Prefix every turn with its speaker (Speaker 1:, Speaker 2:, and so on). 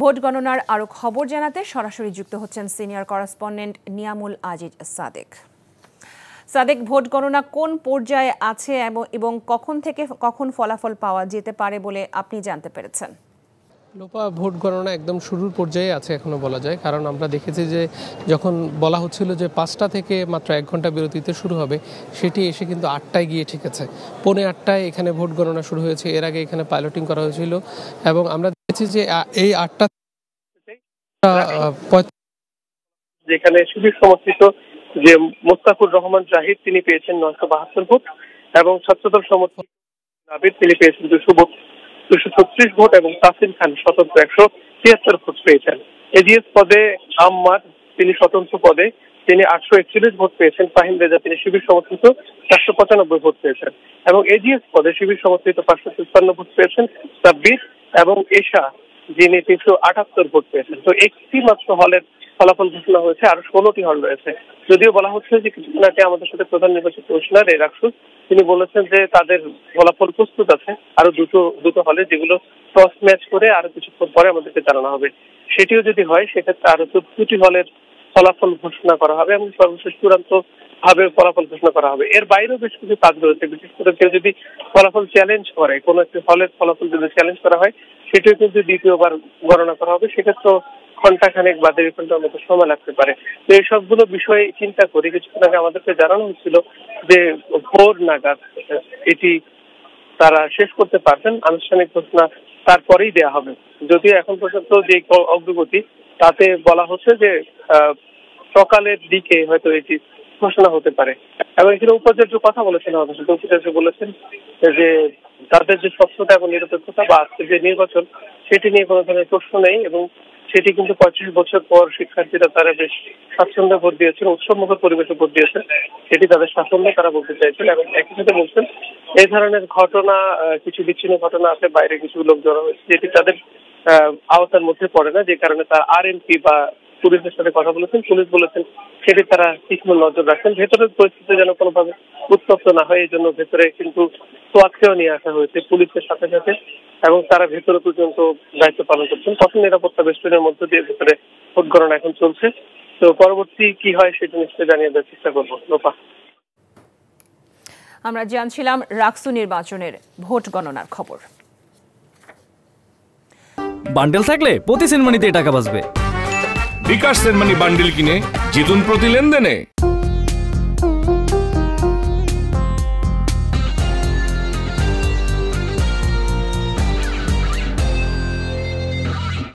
Speaker 1: Vote গণনার আরো খবর জানাতে সরাসরি যুক্ত হচ্ছেন senior correspondent Niamul Aziz Sadek. Sadek, vote গণনা কোন পর্যায়ে আছে এবং কখন থেকে কখন ফলাফল পাওয়া যেতে পারে বলে আপনি জানতে পেরেছেন?
Speaker 2: লোপা, ভোট গণনা একদম শুরুর পর্যায়ে আছে এখনো বলা যায়, কারণ আমরা দেখেছি যে যখন বলা হচ্ছিল যে 5টা থেকে মাত্র 1 ঘন্টা বিরতিতে শুরু হবে, সেটি এসে কিন্তু 8টায় গিয়ে ঠেকেছে। 7:45 এখানে ভোট গণনা শুরু হয়েছে। এর আগে এখানে পাইলটিং করা হয়েছিল এবং আমরা দেখেছি যে এই 8টা
Speaker 3: যেখানে শিবির সমর্থিত যে মোস্তাকুর রহমান জাহিদ তিনি পেয়েছেন 972 ভোট এবং ছাত্রদল সমর্থিত নাবিদ তিনি পেয়েছেন 236 ভোট এবং তাসিম খান স্বতন্ত্র 173 ভোট পেয়েছেন। এজিএস পদে আম্মার তিনি স্বতন্ত্র পদে তিনি 841 ভোট পেয়েছেন। ফাহিম রেজা তিনি শিবির সমর্থিত 495 ভোট পেয়েছেন এবং এজিএস পদে শিবির সমর্থিত 553 ভোট পেয়েছেন সাব্বির এবং এশা যিনি 378 ভোট পেয়েছেন। তো একটি মাত্র হলের ফলাফল ঘোষণা হয়েছে, আরো 16টি হল রয়েছে। যদিও বলা হচ্ছে যে কিছুক্ষণ আগে আমাদের সাথে প্রধান নির্বাচন কমিশনার রাকসুস তিনি বলেছেন যে তাদের ফলাফল প্রস্তুত আছে আরো দুটো হলে, যেগুলো ক্রস ম্যাচ করে আরো কিছুক্ষণ পরে আমাদেরকে জানানো হবে। সেটিও যদি হয় সেক্ষেত্রে আরো 14টি হলের ফলাফল ঘোষণা করা হবে এবং সর্বশেষ চূড়ান্ত ভাবে ফলাফল ঘোষণা করা হবে। এর বাইরেও বেশ কিছু কাজ রয়েছে। বিশেষ করে কেউ যদি ফলাফল চ্যালেঞ্জ করে, কোনো একটি হলের ফলাফল যদি চ্যালেঞ্জ করা হয়, সেটিও কিন্তু দ্বিতীয়বার গণনা করা হবে। সেক্ষেত্রে ঘন্টাখানেক বা 1.5 ঘন্টার মতো সময় লাগতে পারে। তো এই সবগুলো বিষয়ে চিন্তা করে কিছুক্ষণ আগে আমাদেরকে জানানো হচ্ছিল যে ভোর নাগাদ এটি তারা শেষ করতে পারবেন, আনুষ্ঠানিক ঘোষণা তারপরেই দেওয়া হবে। যদিও এখন পর্যন্ত যে অগ্রগতি তাতে বলা হচ্ছে যে সকালের দিকে হয়তো এটি ঘোষণা হতে পারে। এবং এখানে উপাচার্য কথা বলেছেন আমাদের সাথে। উপাচার্য বলেছেন যে তাদের যে স্বচ্ছতা এবং নিরপেক্ষতা বা আজকে যে নির্বাচন সেটি নিয়ে কোনো ধরনের প্রশ্ন নেই এবং সেটি কিন্তু 35 বছর পর শিক্ষার্থীরা তারা বেশ স্বাচ্ছন্দ্যে ভোট দিয়েছেন, উৎসবমুখর পরিবেশে ভোট দিয়েছেন, সেটি তাদের সাফল্য তারা বলতে চাইছেন। এবং একই সাথে বলছেন এই ধরনের ঘটনা, কিছু বিচ্ছিন্ন ঘটনা আছে, বাইরে কিছু লোক জড়ো হয়েছে, যেটি তাদের আওতার মধ্যে পড়ে না, যে কারণে তারা আরএমপি বা পুলিশের সাথে কথা বলেছেন। পুলিশ বলেছেন সেটি তারা তীক্ষ্ণ নজর রাখেন, ভেতরের পরিস্থিতি যেন কোনোভাবে উত্তপ্ত না হয়। এই জন্য ভেতরে কিন্তু সোয়াতকেও নিয়ে আসা হয়েছে পুলিশের সাথে সাথে এবং তারা ভেতরে পর্যন্ত দায়িত্ব পালন করছেন। কঠোর নিরাপত্তা বেষ্টনের মধ্য দিয়ে ভেতরে ভোট গণনা এখন চলছে। তো পরবর্তী কি হয় সেটা নিশ্চয়ই জানিয়ে দেওয়ার চেষ্টা করবো। লোপা,
Speaker 1: আমরা জানছিলাম রাকসু নির্বাচনের ভোট গণনার খবর।
Speaker 4: বান্ডেল থাকলে প্রতি সেনমানিতে টাকা বাঁচবে।
Speaker 5: বিকাশ সেনমানি বান্ডেল কিনে জিতুন প্রতি লেনদেনে।